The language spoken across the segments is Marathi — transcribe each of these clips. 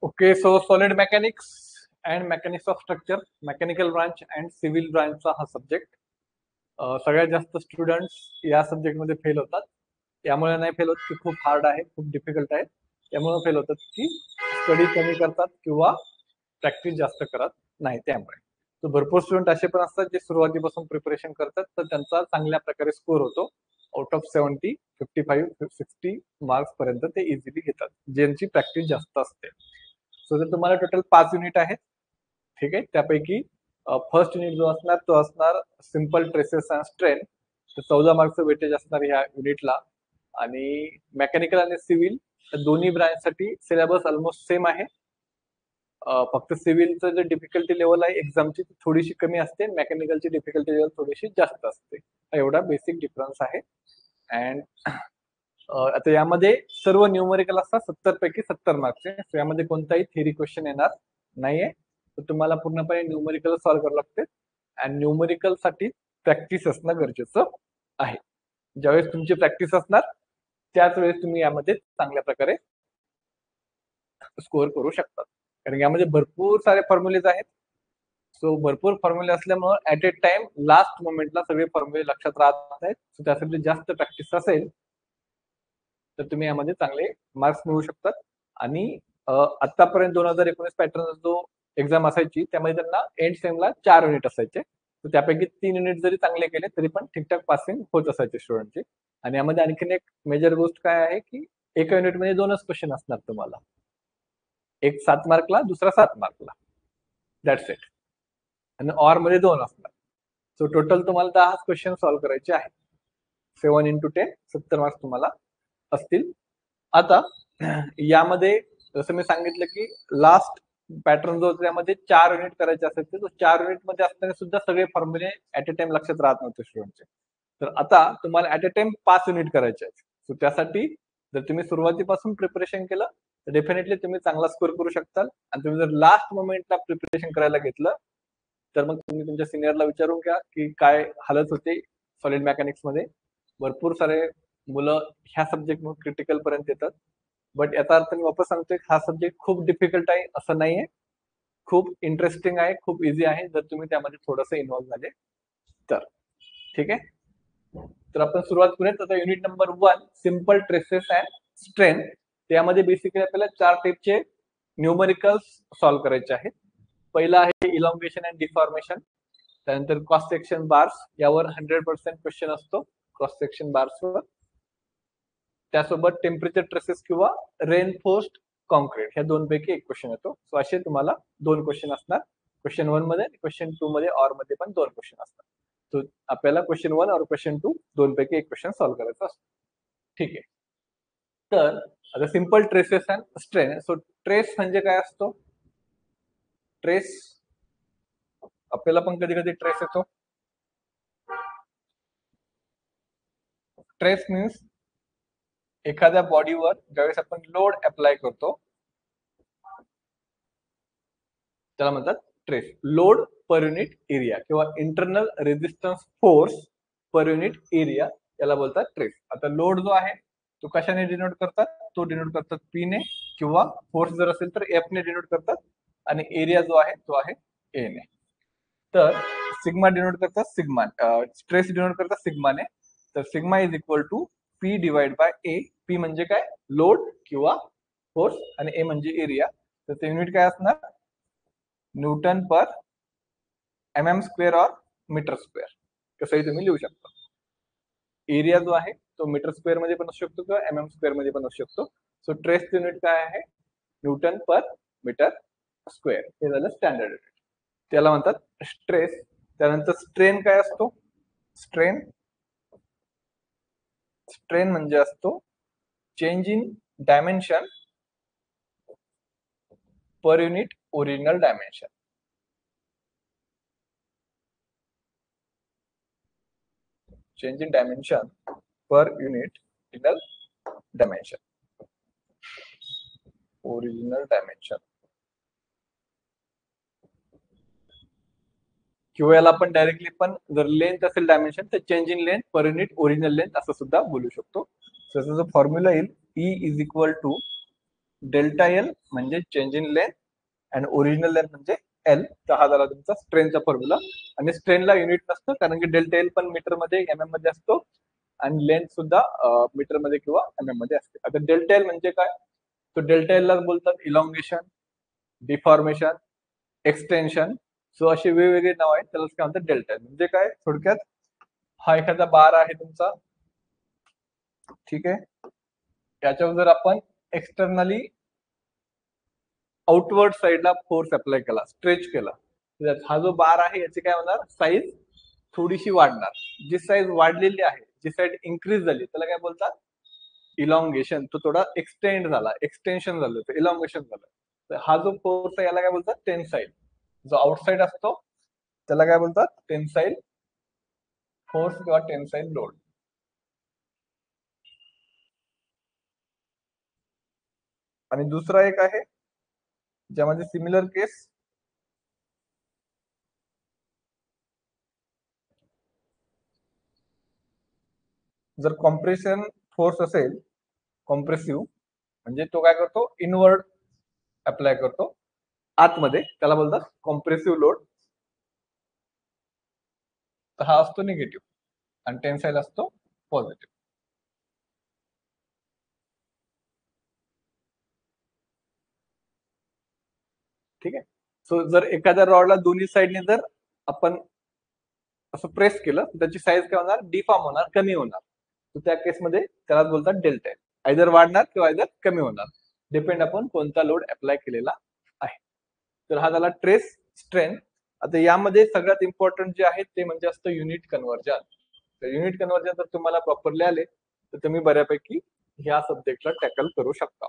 Okay, so solid mechanics and mechanics of structure, mechanical branch and civil ब्रांचचा हा सब्जेक्ट. सगळ्यात जास्त स्टुडंट्स या सब्जेक्टमध्ये फेल होतात. यामुळे नाही फेल होत की खूप हार्ड आहे, खूप डिफिकल्ट आहे. त्यामुळे फेल होतात की स्टडी कमी करतात किंवा प्रॅक्टिस जास्त करत नाही त्यामुळे. तर भरपूर स्टुडंट असे पण असतात जे सुरुवातीपासून प्रिपरेशन करतात, तर त्यांचा चांगल्या प्रकारे स्कोर होतो. आउट ऑफ 70, 55, 60 मार्क्स पर्यंत ते इझिली घेतात, ज्यांची प्रॅक्टिस जास्त असते. सो जर तुम्हाला टोटल 5 युनिट आहेत, ठीक आहे. त्यापैकी फर्स्ट युनिट जो असणार तो असणार सिम्पल ट्रेसेस अँड स्ट्रेन. तर 14 मार्क्सचं वेटेज असणार ह्या युनिटला. आणि मेकॅनिकल आणि सिव्हिल दोन्ही ब्रांचसाठी सिलेबस ऑलमोस्ट सेम आहे. फक्त सिव्हिलचं जे डिफिकल्टी लेवल आहे एक्झामची थोडीशी कमी असते, मेकॅनिकलची डिफिकल्टी लेवल थोडीशी जास्त असते. एवढा बेसिक डिफरन्स आहे. अँड आता यामध्ये सर्व न्यूमरिकल असतात 70 पैकी 70 मार्क्सचे. यामध्ये कोणताही थेरी क्वेश्चन येणार नाहीये. तर तुम्हाला पूर्णपणे न्यूमरिकल सॉल्व्ह करावं लागते. आणि न्यूमरिकल साठी प्रॅक्टिस असणं गरजेचं आहे. ज्यावेळेस तुमची प्रॅक्टिस असणार त्याच वेळेस तुम्ही यामध्ये चांगल्या प्रकारे स्कोअर करू शकतात. कारण यामध्ये भरपूर सारे फॉर्म्युलेज आहेत. सो भरपूर फॉर्म्युले असल्यामुळे ऍट ए टाइम लास्ट मोमेंटला सगळे फॉर्म्युले लक्षात राहत आहेत. सो त्यासाठी जास्त प्रॅक्टिस असेल तर तुम्ही यामध्ये चांगले मार्क्स मिळवू शकतात. आणि आतापर्यंत 2019 पॅटर्न जो एक्झाम असायची त्यामध्ये त्यांना एंड सेमला 4 युनिट असायचे. तर त्यापैकी 3 युनिट जरी चांगले केले तरी पण ठीकठाक पासिंग होत असायचे स्टुडंटचे. आणि यामध्ये आणखीन एक मेजर गोष्ट काय आहे की एका युनिटमध्ये 2च क्वेश्चन असणार तुम्हाला, एक 7 मार्कला, दुसरा 7 मार्कला. That's it. आणि ऑर मध्ये 2 असणार. सो टोटल तुम्हाला 10 क्वेश्चन सॉल्व्ह करायचे आहेत. 7 into 10 70 मार्क्स तुम्हाला असतील. आता यामध्ये जसं मी सांगितलं की लास्ट पॅटर्न जो त्यामध्ये 4 युनिट करायचे असायचे, तो 4 युनिट मध्ये असताना सुद्धा सगळे फॉर्म्युले ऍट अ टाइम लक्षात राहत नव्हते स्टुडंटचे. तर आता तुम्हाला ऍट अ टाइम 5 युनिट करायचे आहेत. सो त्यासाठी जर तुम्ही सुरुवातीपासून प्रिपरेशन केलं तर डेफिनेटली तुम्ही चांगला स्कोर करू शकताल. आणि तुम्ही जर लास्ट मोमेंटला प्रिपरेशन करायला घेतलं तर मग तुम्ही तुमच्या सिनियरला विचारून घ्या की काय हालत होते सॉलिड मेकॅनिक्स मध्ये. भरपूर सारे मुलं ह्या सब्जेक्ट क्रिटिकल पर्यंत येतात. बट याचा अर्थ मी वापस सांगतोय हा सब्जेक्ट खूप डिफिकल्ट आहे असं नाहीये. खूप इंटरेस्टिंग आहे, खूप इझी आहे जर तुम्ही त्यामध्ये थोडंसं इन्व्हॉल्व झाले तर. ठीक आहे. तर आपण सुरुवात करूयात. आता unit number 1 simple traces and strain. त्यामध्ये बेसिकली आपल्याला 4 टाईपचे न्यूमरिकल्स सॉल्व्ह करायचे आहेत. पहिला आहे इलॉंगेशन अँड डिफॉर्मेशन. त्यानंतर क्रॉस सेक्शन बार्स, यावर 100% क्वेश्चन असतो क्रॉस सेक्शन बार्सवर. त्यासोबत टेम्परेचर ट्रेसेस किंवा रेनफोर्स्ड कॉन्क्रीट, ह्या 2 पैकी एक क्वेश्चन येतो. सो असे तुम्हाला 2 क्वेश्चन असणार. क्वेश्चन 1 मध्ये, क्वेश्चन 2 मध्ये, ऑर मध्ये पण 2 क्वेश्चन असतात. तो आपल्याला क्वेश्चन 1 और क्वेश्चन 2 दोन पैकी एक क्वेश्चन सॉल्व्ह करायचा असतो. ठीक आहे. तर आता simple traces and strain. So trace म्हणजे काय असतो? ट्रेस आपल्याला पण कधी कधी ट्रेस येतो. ट्रेस मीन्स एखाद्या बॉडीवर ज्यावेळेस आपण लोड अप्लाय करतो त्याला म्हणतात stress. Load per unit area किंवा internal resistance force per unit area याला बोलतात ट्रेस. आता लोड जो आहे तो कशाने डिनोट करतात? तो डिनोट करतात पी ने, किंवा फोर्स जर असेल तर एफ ने डिनोट करतात. आणि एरिया जो आहे तो आहे ए ने. तर सिग्मा डिनोट करतात सिग्मा, स्ट्रेस डिनोट करतात सिग्माने. तर sigma is equal to P divide by A. P म्हणजे काय? लोड किंवा फोर्स. आणि ए म्हणजे एरिया. तर ते युनिट काय असणार? न्यूटन पर एम स्क्वेअर और मीटर स्क्वेअर, कसंही तुम्ही लिहू शकता. एरिया जो आहे तो मीटर स्क्वेअर मध्ये पण असू शकतो किंवा एम स्क्वेअर मध्ये पण असू शकतो. सो ट्रेस युनिट काय आहे? न्यूटन पर मीटर स्क्वेअर. हे झालं स्टँडर्ड युनिट, त्याला म्हणतात स्ट्रेस. त्यानंतर स्ट्रेन काय असतो? स्ट्रेन स्ट्रेन म्हणजे असतो change in dimension per unit original dimension. Change in dimension per unit original dimension. Original dimension किंवा याला आपण डायरेक्टली पण जर लेंथ असेल डायमेन्शन तर change in length per unit original length असं सुद्धा बोलू शकतो. त्याचा जो फॉर्म्युला येईल e is equal to delta L म्हणजे change in length and original length म्हणजे एल. तर हा झाला तुमचा स्ट्रेनचा फॉर्म्युला. आणि स्ट्रेनला युनिट नसतं कारण की डेल्टा एल पण मीटर मध्ये एम एम मध्ये असतो आणि लेंथ सुद्धा मीटर मध्ये किंवा एम एम मध्ये असते. आता डेल्टा एल म्हणजे काय? तो डेल्टा एल ला बोलतात इलॉंगेशन, डिफॉर्मेशन, एक्सटेन्शन. सो असे वेगवेगळे नाव आहेत, त्याला काय म्हणतात डेल्टा एल. म्हणजे काय थोडक्यात, हा एखादा बार आहे तुमचा, ठीक आहे. याच्यावर जर आपण एक्सटर्नली आउटवर्ड साईडला फोर्स अप्लाय केला, स्ट्रेच केला, तर हा जो बार आहे याची काय होणार, साईज थोडीशी वाढणार. जी साईज वाढलेली आहे, जी साईड इन्क्रीज झाली त्याला काय बोलतात, इलॉंगेशन. तो थोडा एक्सटेंड झाला, एक्सटेन्शन झालं, तर इलॉंगेशन झालं. तर हा जो फोर्स आहे याला काय बोलतात, टेन्साईल. जो आउटसाइड असतो त्याला काय बोलतात, टेन्साईल फोर्स किंवा टेन्साईल लोड. आणि दुसरा एक आहे ज्यामध्ये सिमिलर केस, जर कॉम्प्रेशन फोर्स असेल, कॉम्प्रेसिव्ह, म्हणजे तो काय करतो, इनवर्ड अप्लाय करतो आतमध्ये, त्याला बोलतात कॉम्प्रेसिव्ह लोड. तर हा असतो निगेटिव्ह आणि टेन्साईल असतो पॉझिटिव्ह. ठीक आहे. सो जर एखाद्या रॉडला दोन्ही साईडने जर आपण असं प्रेस केलं तर त्याची साईज काय होणार, डिफॉर्म होणार, कमी होणार. तर त्या केसमध्ये त्याला बोलतात डेल्टा एल. आयदर वाढणार किंवा आयदर कमी होणार, डिपेंड आपण कोणता लोड अप्लाय केलेला आहे. तर हा झाला ट्रेस स्ट्रेंथ. आता यामध्ये सगळ्यात इम्पॉर्टंट जे आहे ते म्हणजे असतं युनिट कन्व्हर्जन. तर युनिट कन्व्हर्जन जर तुम्हाला प्रॉपरली आले तर तुम्ही बऱ्यापैकी ह्या सब्जेक्टला टॅकल करू शकता.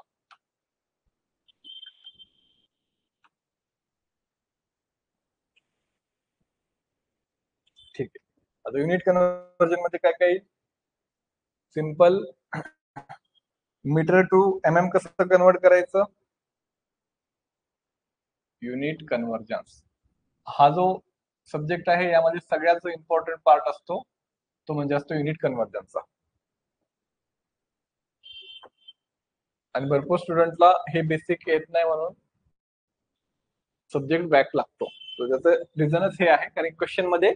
ठीक आहे. आता युनिट कन्व्हर्जन मध्ये काय काय, simple metre to M M कसं कन्वर्ट करायचं, युनिट कन्व्हर्जन्स हा जो सब्जेक्ट आहे यामध्ये सगळ्यात जो इम्पॉर्टंट पार्ट असतो तो म्हणजे असतो युनिट कन्व्हर्जनचा. आणि भरपूर स्टुडंटला हे बेसिक येत नाही म्हणून सब्जेक्ट बॅक लागतो. तर त्याचं रिझनच हे आहे कारण क्वेश्चन मध्ये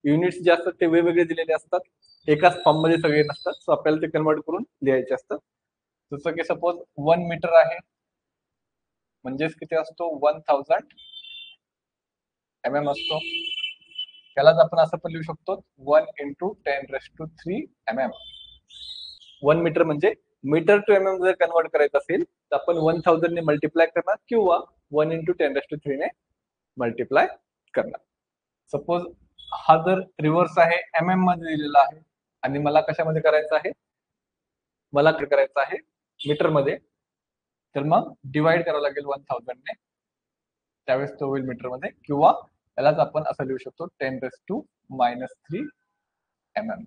युनिट्स जे असतात ते वेगवेगळे दिलेले असतात, एकाच फॉर्म मध्ये सगळे नसतात. सो आपल्याला ते कन्वर्ट करून लिहायचे असतात. जसं की सपोज 1 मीटर आहे म्हणजेच किती असतो, 1000 एम एम असतो. त्यालाच आपण असं पण लिहू शकतो 1 इंटू 10⁻³ एम एम. 1 मीटर म्हणजे मीटर टू एम एम जर कन्वर्ट करायचं असेल तर आपण 1000 ने मल्टिप्लाय करणार किंवा 1 इंटू 10⁻³ ने मल्टिप्लाय करणार. सपोज हा जर रिव्हर्स आहे, एम एम मध्ये दिलेला आहे आणि मला कशामध्ये करायचं आहे, मला करायचं आहे मीटर मध्ये, तर मग डिवाइड करावं लागेल 1000 ने, त्यावेळेस तो होईल मीटर मध्ये. किंवा यालाच आपण असं लिहू शकतो 10⁻³ M M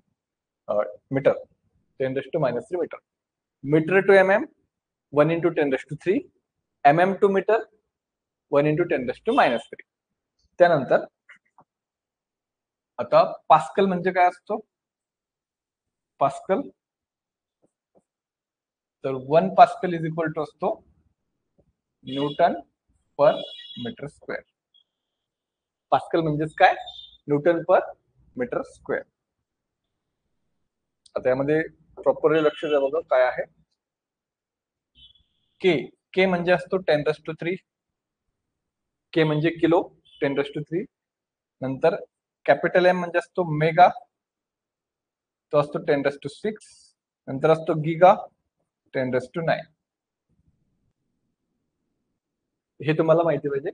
metre, 10⁻³ metre. Metre to M M 1 into 10⁻³, M M to metre 1 into 10⁻³ त्यानंतर आता पास्कल म्हणजे काय असतो, पास्कल, तर 1 पास्कल इज इक्वल टू असतो न्यूटन पर मीटर स्क्वेअर. पास्कल म्हणजेच काय, न्यूटन पर मीटर स्क्वेअर. आता यामध्ये प्रॉपरली लक्ष द्या बघा काय आहे. के, के म्हणजे असतो 10⁻³ के म्हणजे किलो, 10⁻³. नंतर कॅपिटल एम म्हणजे असतो मेगा, तो असतो 10⁻⁶. नंतर असतो गिगा 10⁻⁹. हे तुम्हाला माहिती पाहिजे,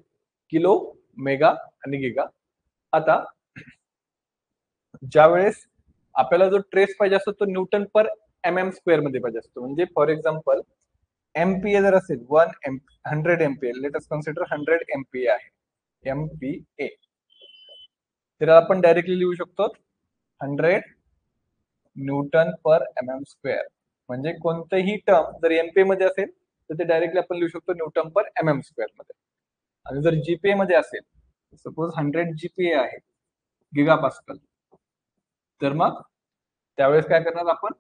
किलो, मेगा आणि गिगा. आता ज्या वेळेस आपल्याला जो ट्रेस पाहिजे असतो तो Newton per M M square मध्ये पाहिजे असतो. म्हणजे फॉर एक्झाम्पल एमपीए जर असेल 100 MPa, let us consider 100 MPa आहे, एमपीए, तर आपण डायरेक्टली लिहू शकतो 100 Newton per M M square. म्हणजे कोणतेही टर्म जर एमपीए मध्ये असेल तर ते डायरेक्टली आपण लिहू शकतो Newton per M M square मध्ये. आणि जर जीपीए मध्ये असेल, सपोज 100 जीपीए आहे गिगा पास्कल, तर मग त्यावेळेस काय करणार आपण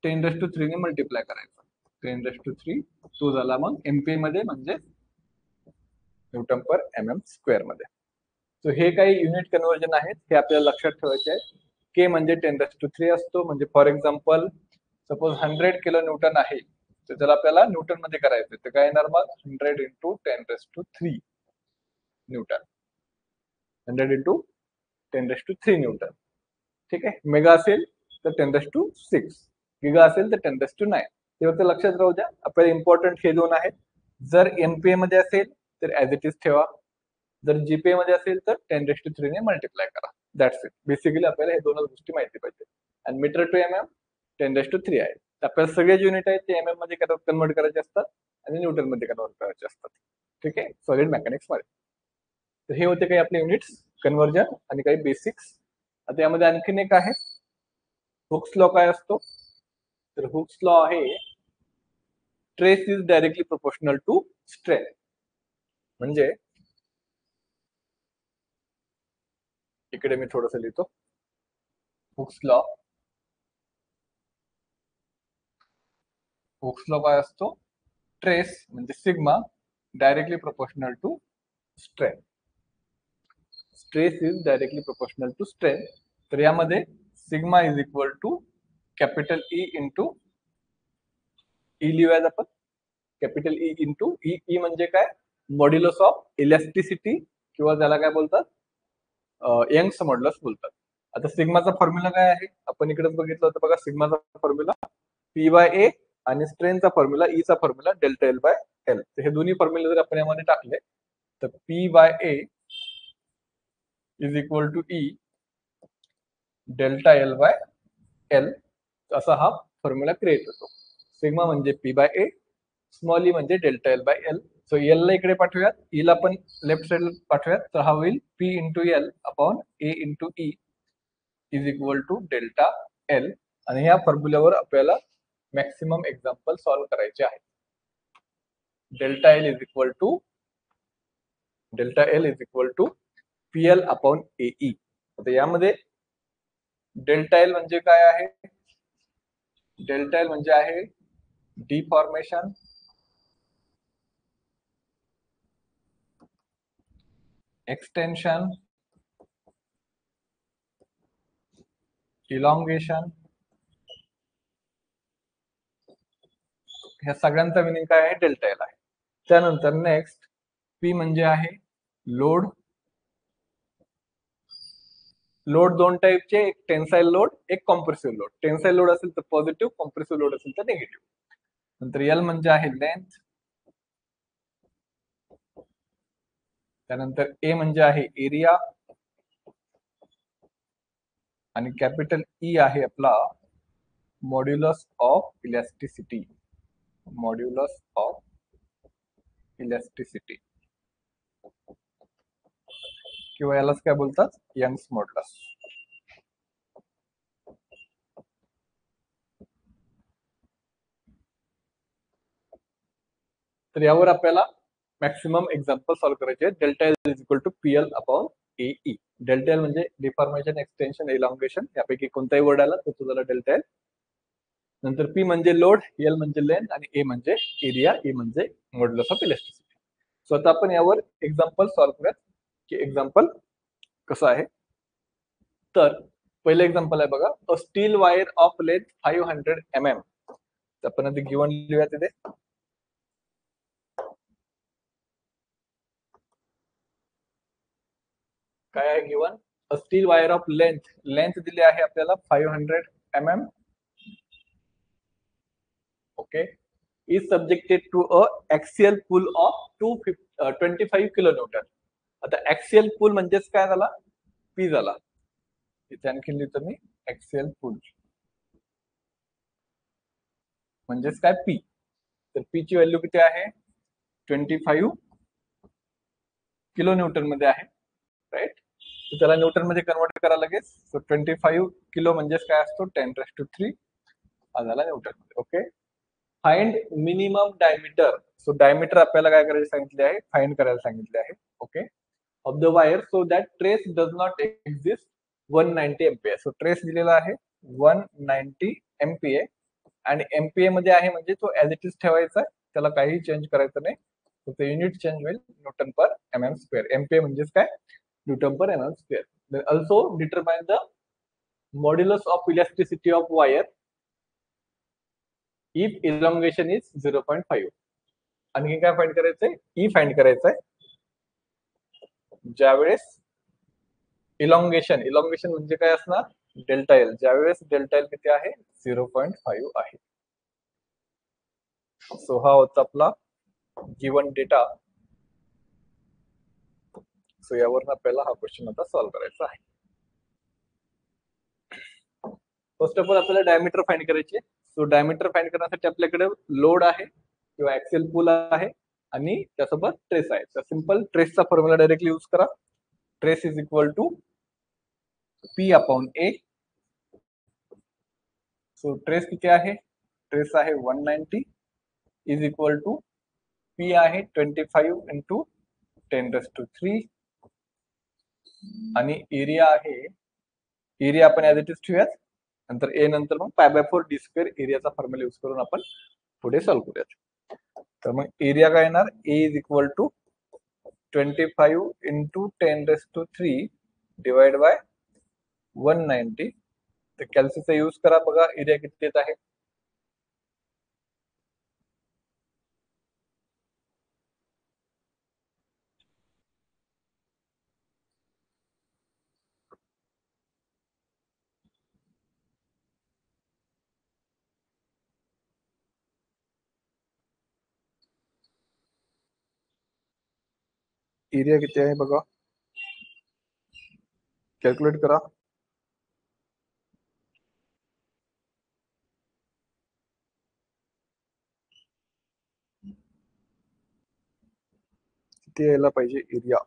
10⁻³ ने मल्टिप्लाय करायचं. 10⁻³ तो झाला मग एमपीए मध्ये म्हणजे न्यूटन पर mm स्क्वेअर मध्ये. सो हे काही युनिट कन्व्हर्जन आहेत हे आपल्याला लक्षात ठेवायचे आहे. के म्हणजे 10⁻³ असतो. म्हणजे for example suppose 100 kilo Newton आहे तर त्याला आपल्याला न्यूटन मध्ये करायचं तर काय येणार मग 100 × 10⁻³ न्यूटन. 100 × 10⁻³ न्यूटन. ठीक आहे. मेगा असेल तर 10⁻6, गिगा असेल तर 10⁻9. ते फक्त लक्षात राहू द्या. आपल्याला इम्पॉर्टंट हे दोन आहेत. जर एमपीए मध्ये असेल तर ऍज इट इज ठेवा. जर जीपीए मध्ये असेल तर 10⁻³ ने मल्टिप्लाय करा. That's it. बेसिकली आपल्याला हे दोनच गोष्टी माहिती पाहिजे. आणि मीटर टू एमएम 10⁻³ आहे. आपल्याला सगळे जे युनिट आहेत ते एमएम मध्ये कन्वर्ट करायचे असतात आणि न्यूटन मध्ये कन्वर्ट करायचे असतात. ठीक आहे, सॉलिड मेकॅनिक्स मध्ये. तर हे होते काही आपले युनिट्स कन्वर्जन आणि काही बेसिक्स. आता यामध्ये आणखीन एक आहे हुक्स लॉ. काय असतो तर हुक्स लॉ आहे stress is directly proportional to strain. म्हणजे इकडे मी थोडस लिहितो हुक्स लॉ. हुक्स लॉ काय असतो ट्रेस म्हणजे sigma directly proportional to strain. Stress is directly proportional to strain. तर यामध्ये sigma is equal to capital E into E लिहूयात आपण. Capital E into E. E म्हणजे काय मॉड्युलस ऑफ इलॅस्टिसिटी किंवा त्याला काय बोलतात यंग्स मॉड्युलस बोलतात. आता सिग्माचा फॉर्म्युला काय आहे आपण इकडेच बघितलं होतं बघा. सिग्माचा फॉर्म्युला P/A आणि स्ट्रेनचा फॉर्म्युला E चा फॉर्म्युला ΔL/L. हे दोन्ही फॉर्म्युले जर आपण यामध्ये टाकले तर P/A is equal to E ΔL/L असा हा फॉर्म्युला क्रिएट होतो. सिग्मा म्हणजे P/A, स्मॉल ई म्हणजे ΔL/L. सो एल ला इकडे पाठवूयात, ई ला पण लेफ्ट साइड पाठवूयात. तर हा होईल P × L upon A × E is equal to ΔL. आणि ह्या फॉर्म्युल्यावर आपल्याला मॅक्सिमम एक्झाम्पल सॉल्व्ह करायचे आहेत. ΔL is equal to PL upon AE. आता यामध्ये ΔL म्हणजे काय आहे ΔL म्हणजे आहे डिफॉर्मेशन, एक्सटेन्शन, इलॉंगेशन. ह्या सगळ्यांचा मिनिंग काय आहे ΔL आहे. त्यानंतर नेक्स्ट P म्हणजे आहे लोड. लोड दोन टाईपचे, एक टेन्साइल लोड, एक कॉम्प्रेसिव्ह लोड. टेन्साइल लोड असेल तर पॉझिटिव्ह, कॉम्प्रेसिव्ह लोड असेल तर निगेटिव्ह. नंतर एल म्हणजे आहे लेंथ. त्यानंतर ए म्हणजे आहे एरिया आणि कॅपिटल ई आहे आपला modulus of elasticity. Modulus of elasticity किंवा यालाच काय बोलतात यंग्स मॉड्युलस. तर यावर आपल्याला मॅक्सिमम एक्झाम्पल सॉल्व्ह करायचे आहेत. ΔL is equal to PL upon AE. ΔL म्हणजे डिफॉर्मेशन, एक्सटेन्शन, इलॉंगेशन. यापैकी कोणताही वर्ड आला तर तो झाला ΔL. नंतर P म्हणजे लोड, L म्हणजे लेंथ आणि A म्हणजे एरिया, E म्हणजे मॉड्युलस ऑफ इलॅस्टिसिटी. सो आता आपण यावर एक्झाम्पल सॉल्व्ह करूयात की एक्झाम्पल कसं आहे. तर पहिलं एक्झाम्पल आहे बघा. A steel wire of length 500 mm. आपण आधी गिवन लिहूया तिथे. काय आहे given a steel wire of length दिली आहे आपल्याला 500 mm. Okay. Is subjected to a axial pull of 25 kilo newton. आता ऍक्सियल पुल म्हणजेच काय झाला पी झाला. इथे आणखी लिहितो मी ऍक्सियल पुल म्हणजेच काय पी. तर पी ची व्हॅल्यू किती आहे 25 किलो न्यूटन मध्ये आहे राईट. तर त्याला न्यूटन मध्ये कन्वर्ट करा लगेच. सो 25 किलो म्हणजेच काय असतो 10⁻³ हा झाला न्यूटन मध्ये. Okay. Find minimum diameter. So diameter आपल्याला काय करायचे सांगितले आहे फाइंड करायला सांगितले आहे. Okay. Of the wire so that trace does not exist 190 MPa. So trace दिलेला आहे 190 MPa आणि एमपीए मध्ये आहे म्हणजे तो ऍज इट इज ठेवायचा आहे, त्याला काहीही चेंज करायचं नाही. फक्त युनिट चेंज होईल, newton per M M square. MPa म्हणजेच काय, newton per M M square. Also determine the modulus of elasticity of wire if elongation is 0.5. आणखी काय फाइंड करायचंय, ई फाइंड करायचंय. ज्यावेळेस इलॉंगेशन म्हणजे काय असणार, डेल्टा एल. ज्यावेळेस डेल्टा एल किती आहे, 0.5 आहे. सो हा होता आपला गिवन डेटा. सो यावरून आपल्याला हा क्वेश्चन आता सॉल्व्ह करायचा आहे. फर्स्ट ऑफ ऑल आपल्याला डायमीटर फाइंड करायचे. सो डायमीटर फाइंड करण्यासाठी आपल्याकडे लोड आहे किंवा ऍक्सियल पूल आहे आणि त्यासोबत ट्रेस आहे. तर सिंपल ट्रेसचा फॉर्म्युला डायरेक्टली यूज करा. Stress is equal to P upon A. So stress किती आहे, ट्रेस आहे 190 इज इक्वल टू पी आहे 25 इंटू 10⁻³ आणि एरिया आहे, एरिया आपण ऍज इट इज ठेवूयात. नंतर ए नंतर मग π/4 d स्क्वेअर एरियाचा फॉर्म्युला यूज करून आपण पुढे सॉल्व्ह करूयात. तर मग एरिया काय येणार, A is equal to 25 into 10⁻³ divide by 190. तर कॅल्सीचा यूज करा, बघा एरिया किती येत आहे. एरिया किती आहे बघा, कॅल्क्युलेट करा. किती यायला पाहिजे एरिया.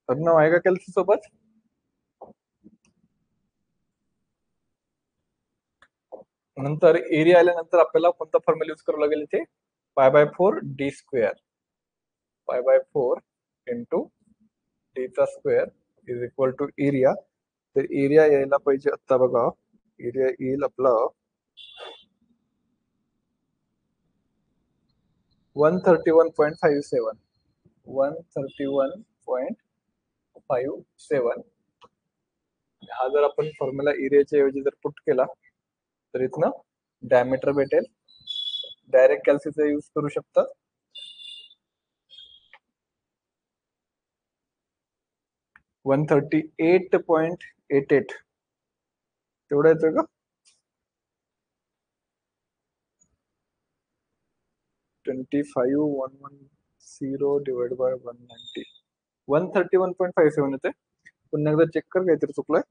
नाव आहे का कॅल्सी सोबत. नंतर एरिया आल्यानंतर आपल्याला कोणता फॉर्म्युला यूज करावा लागेल, इथे π/4 d स्क्वेअर. π/4 इंटू d चा square is equal to area. तर एरिया यायला पाहिजे आता बघा, एरिया येईल आपला 131.57. 131.57. हा जर आपण फॉर्म्युला एरियाच्या ऐवजी जर पुट केला तर इथनं डायमीटर भेटेल. डायरेक्ट कॅल्सीचा यूज करू शकतात. 138.88 तेवढं येतोय का, 25,110 डिवाइड बाय 190. 131.57 येते. पुन्हा एकदा चेक कर, काहीतरी चुकलंय.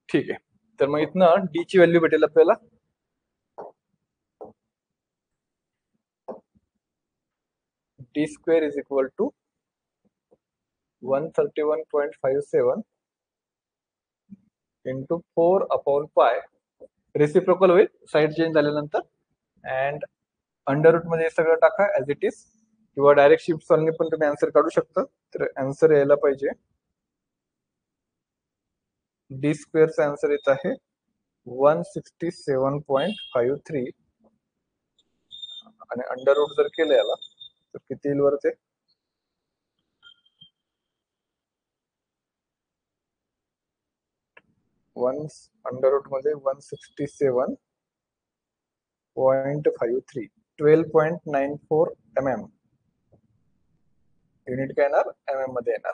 ठीक आहे. तर मग इथनं डी ची व्हॅल्यू भेटेल आपल्याला D square is equal to 131.57 into 4/π. Reciprocal होईल साईड चेंज झाल्यानंतर. अँड अंडर रूट मध्ये सगळं टाका ऍज इट इज, किंवा डायरेक्ट शिफ्ट सॉल्व्हने पण तुम्ही आन्सर काढू शकता. तर आन्सर यायला पाहिजे, डी स्क्वेअरचा आन्सर येत आहे 167.53 आणि अंडर रूट जर केलं याला तर किती येईल वर ते, अंडर रूट मध्ये 167.53 12.94 mm. युनिट काय येणार, mm मध्ये येणार.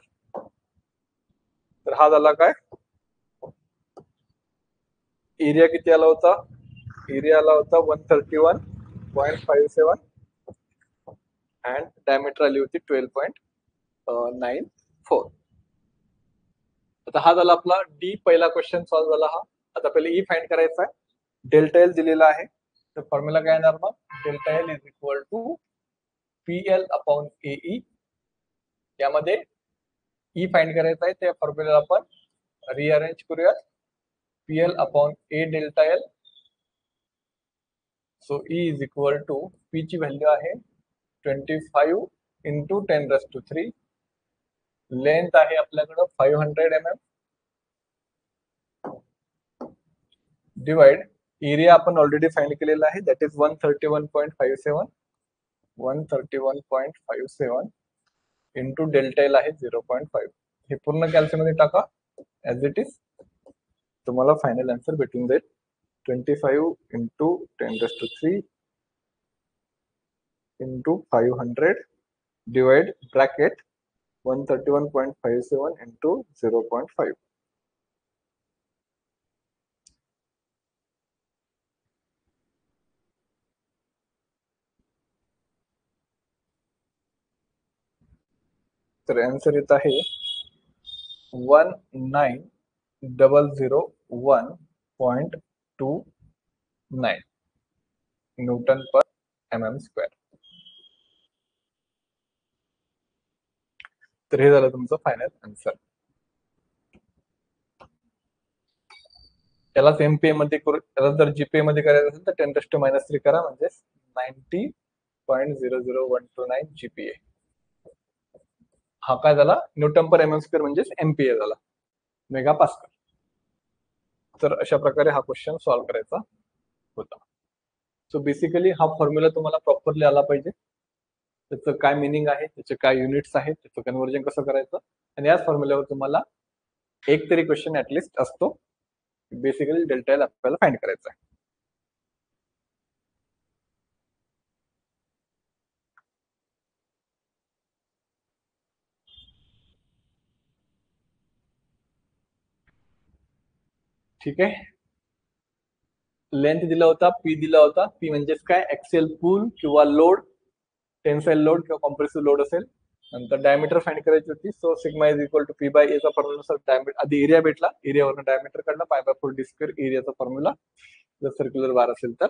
तर हा झाला काय, एरिया किती आला होता, एरिया आला होता 131.57 अँड डायमीटर आली होती 12.94. आता हा झाला आपला डी, पहिला क्वेश्चन सॉल्व्ह झाला हा. आता पहिले ई फाइंड करायचा आहे. डेल्टा एल दिलेला आहे तर फॉर्म्युला काय येणार मग, delta L is equal to PL upon AE. यामध्ये ई फाइंड करायचा आहे, त्या फॉर्म्युला आपण रिअरेंज करूया. PL upon A delta L. So E is equal to, P ची व्हॅल्यू आहे 25 इंटू 10⁻³ लेंथ आहे आपल्याकडं 500 mm डिवाइड एरिया आपण ऑलरेडी फाइंड केलेला आहे, that is 131.57 131.57 into delta L आहे 0.5. हे पूर्ण कॅल्सी मध्ये टाका ऍज इट इज, तुम्हाला फायनल आन्सर भेटून जाईल. 25 into 10⁻³ into 500 divide bracket 131.57 into 0.5. तर आन्सर येत आहे 19001.29 न्यूटन पर mm स्क्वेअर. तर हे झालं तुमचं फायनल आन्सर. त्यालाच एमपीए मध्ये करू, त्याला जर जीपीए मध्ये करायचं असेल तर 10⁻³ करा, म्हणजे 90.00129 जीपीए. हा काय झाला, न्यूटन पर mm स्क्वेअर म्हणजेच एमपीए झाला, मेगा पास्कल. तर अशा प्रकारे हा क्वेश्चन सॉल्व्ह करायचा होता. सो बेसिकली हा फॉर्म्युला तुम्हाला प्रॉपरली आला पाहिजे, त्याचं काय मिनिंग आहे, त्याचे काय युनिट्स आहेत, त्याचं कन्व्हर्जन कसं करायचं, आणि याच फॉर्म्युल्यावर तुम्हाला एक तरी क्वेश्चन ऍटलिस्ट असतो. बेसिकली डेल्टा एल आपल्याला फाइंड करायचा आहे. ठीक आहे. लेंथ दिला होता, पी दिला होता. पी म्हणजेच काय, एक्सेल पूल किंवा लोड, टेन्साइल लोड किंवा कॉम्प्रेसिव्ह लोड असेल. नंतर डायमीटर फाइंड करायची होती. So sigma is equal to P by एचा फॉर्म्युला डायमीटर, आधी एरिया भेटला, एरियावरून डायमीटर काढला, π/4 डी स्क्वेअर एरियाचा फॉर्म्युला जर सर्क्युलर बार असेल तर.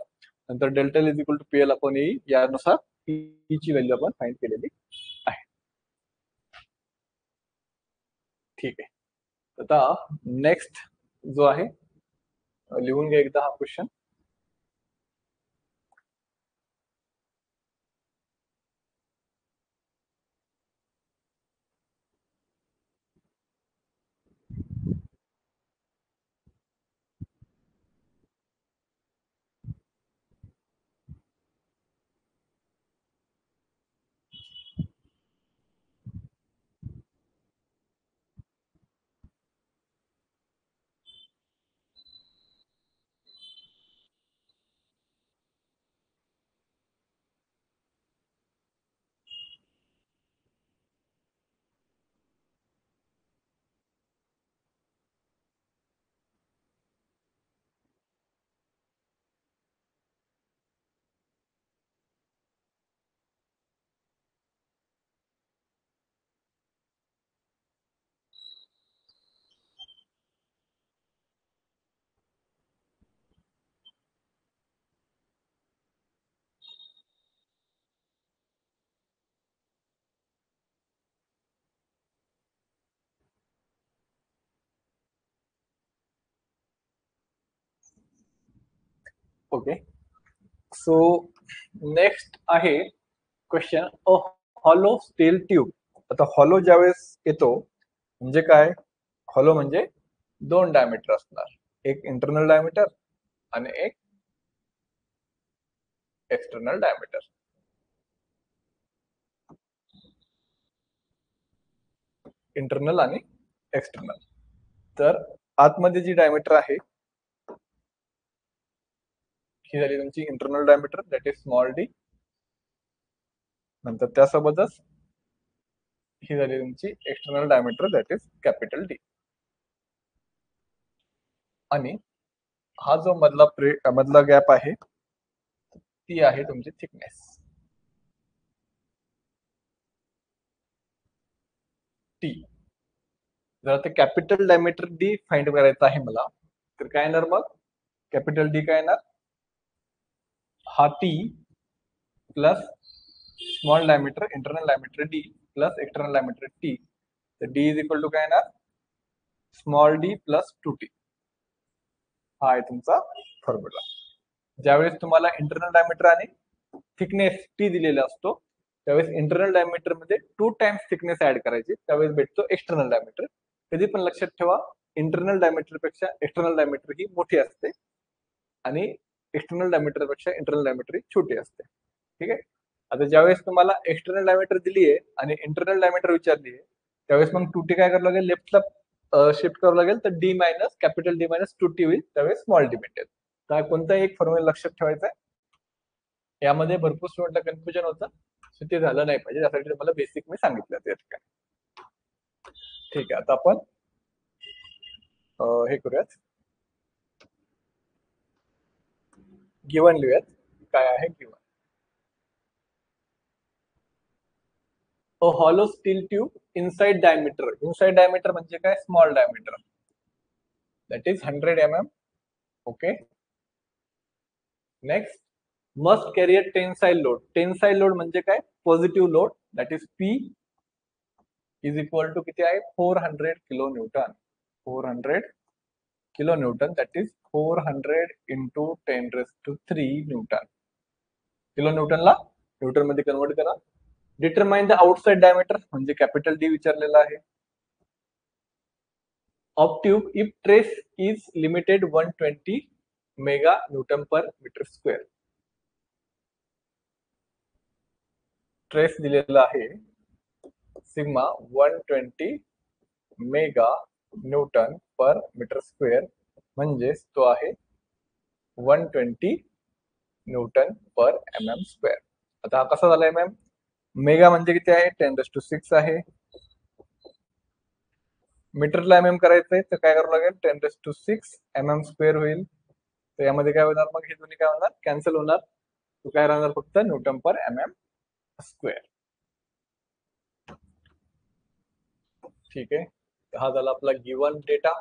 नंतर delta L is equal to PL upon A, यानुसार पी ची व्हॅल्यू आपण फाइंड केलेली आहे. ठीक आहे. आता नेक्स्ट जो आहे, लिहून घ्या एकदा हा क्वेश्चन. ओके. सो नेक्स्ट आहे question, a hollow steel tube. आता हॉलो ज्यावेळेस येतो म्हणजे काय, हॉलो म्हणजे 2 डायमीटर असणार, एक इंटरनल डायमीटर आणि एक एक्सटर्नल डायमीटर. इंटरनल आणि एक्सटर्नल. तर आतमध्ये जी डायमीटर आहे ही झाली तुमची internal diameter, that is small D. नंतर त्यासोबतच ही झाली तुमची external diameter, that is capital D. आणि हा जो मधला गॅप आहे ती आहे तुमची थिकनेस टी. जर आता कॅपिटल डायमीटर डी फाइंड करायचं आहे मला, तर काय येणार मग, कॅपिटल डी काय येणार, हा T plus small diameter internal diameter D plus external diameter T, तर डी इज इक्वल टू काय येणार, स्मॉल डी प्लस 2t. हा आहे तुमचा फॉर्म्युला. ज्यावेळेस तुम्हाला इंटरनल डायमीटर आणि थिकनेस टी दिलेला असतो त्यावेळेस इंटरनल डायमीटर मध्ये 2 टाइम्स थिकनेस ऍड करायची, त्यावेळेस भेटतो एक्सटर्नल डायमीटर. कधी पण लक्षात ठेवा, इंटरनल डायमीटर पेक्षा एक्सटर्नल डायमीटर ही मोठी असते आणि एक्सटर्नल डायमीटर पेक्षा इंटरनल डायमीटर ही छोटी असते. ठीक आहे. आता ज्यावेळेस तुम्हाला एक्सटर्नल डायमीटर दिली आहे आणि इंटरनल डायमीटर विचारली आहे त्यावेळेस मग 2t काय करावं लागेल, लेफ्टला शिफ्ट करावं लागेल, तर D minus capital D minus 2t होईल, त्यावेळेस स्मॉल डी भेटेल. तर कोणताही एक फॉर्म्युला लक्षात ठेवायचा आहे. यामध्ये भरपूर स्टुडंटला कन्फ्युजन होतं, ते झालं नाही पाहिजे, त्यासाठी तुम्हाला बेसिक मी सांगितलं त्या ठिकाणी. ठीक आहे. आता आपण हे करूयात, गिवन लिहूयात. काय आहे given? Hollow steel tube inside diameter म्हणजे काय, small diameter, that is 100 mm. Okay. Next, must carry a tensile load म्हणजे काय, positive load, that is P is equal to किती आहे, 400 kilo newton. 400 kilo newton, that is 400 into 10⁻³ newton. Kilo न्यूटनला न्यूटन मध्ये कन्वर्ट करा. डिटरमाइन द आउटसाइड डायमीटर म्हणजे कॅपिटल डी विचारलेला आहे. Of tube if stress is limited 120 mega Newton per metre square. Trace दिलेला आहे सिग्मा 120 मेगा न्यूटन पर मीटर स्क्वेअर, म्हणजेच तो आहे 120 न्यूटन पर mm स्क्वेअर. आता हा कसा झालाय मॅम, मेगा म्हणजे किती आहे, 10⁻⁶ आहे. मीटरला mm करायचंय तर काय करावं लागेल, 10⁻⁶ mm स्क्वेअर होईल. तर यामध्ये काय होणार, मग हे दोन्ही काय होणार, कॅन्सल होणार. तो काय राहणार, फक्त न्यूटन पर mm स्क्वेअर. ठीक आहे. हा झाला आपला गिवन डेटा.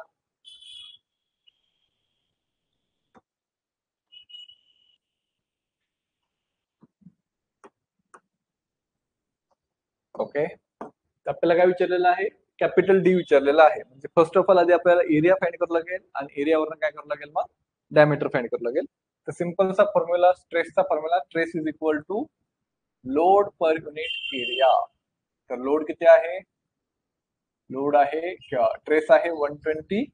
ओके. आपल्याला काय विचारलेलं आहे, कॅपिटल डी विचारलेला आहे. म्हणजे फर्स्ट ऑफ ऑल आधी आपल्याला एरिया फाइंड करावं लागेल आणि एरियावरून काय करावं लागेल, मग डायमीटर फाइंड करावं लागेल. तर सिंपलचा फॉर्म्युला, स्ट्रेसचा formula, stress is equal to load per unit area. तर लोड किती आहे, लोड आहे ट्रेस आहे 120,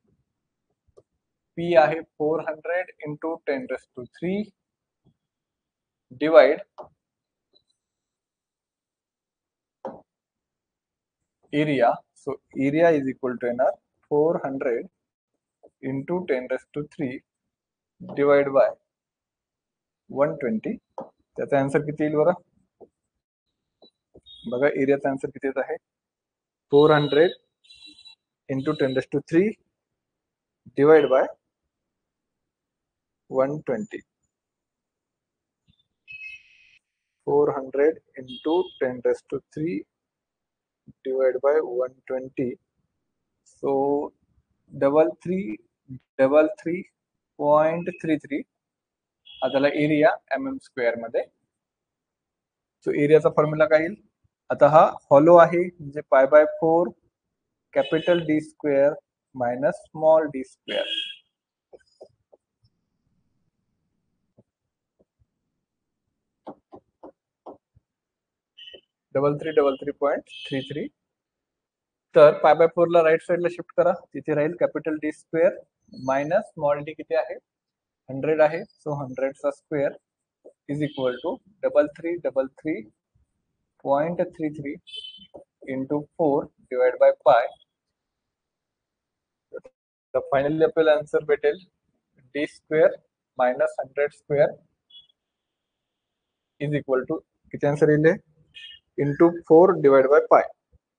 पी आहे 400 into 10⁻³ divide area. So area is equal to येणार 400 इंटू 10⁻³ डिवाइड बाय 120. त्याचा आन्सर किती येईल बरं, बघा एरियाचा आन्सर किती येत आहे, 400 into 10⁻³ divide by 120. 400 into 10⁻³ divide by 120. So 33.33 हा झाला एरिया mm स्क्वेअर मध्ये. सो एरियाचा फॉर्म्युला काय येईल, आता हा हॉलो आहे म्हणजे π/4 capital D square minus small D square. Double 333.33. तर π/4 ला राईट साइडला शिफ्ट करा, तिथे राहील capital D square minus small D किती आहे, 100 आहे. सो 100 चा square is equal to 3333.33 into 4 divide by pi. तर फायनली आपल्याला आन्सर भेटेल D square minus 100 square is equal to किती आन्सर येईल, into 4 divide by pi.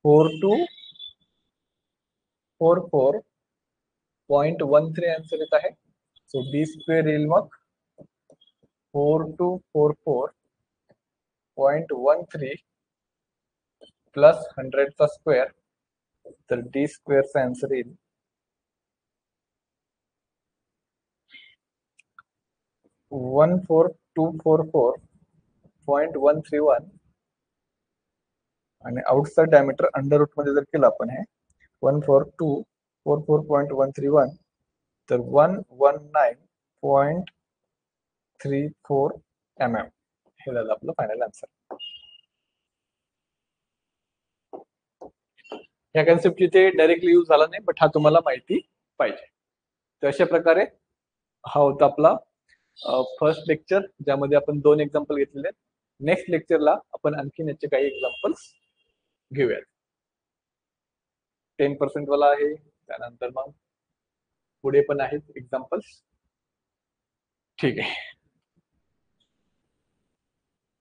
4244.13 answer येत आहे. सो डी स्क्वेअर येईल मग 4244.13 प्लस 100 चा स्क्वेअर. तर डी स्क्वेअरचा आन्सर येईल 14,244.131 आणि आउटचा डायमीटर अंडर रूट मध्ये जर केलं आपण हे 14244.131 तर 119.34 mm हे झालं आपलं फायनल आन्सर. या कन्सेप्टची ते डायरेक्टली यूज झाला नाही, बट हा तुम्हाला माहिती पाहिजे. तर अशा प्रकारे हा होता आपला फर्स्ट लेक्चर, ज्यामध्ये आपण 2 एक्झाम्पल घेतलेले आहेत. नेक्स्ट लेक्चरला आपण आणखीन याचे काही एक्झाम्पल्स घेऊयात. 10% वाला आहे, त्यानंतर मग पुढे पण आहेत एक्झाम्पल्स. ठीक आहे.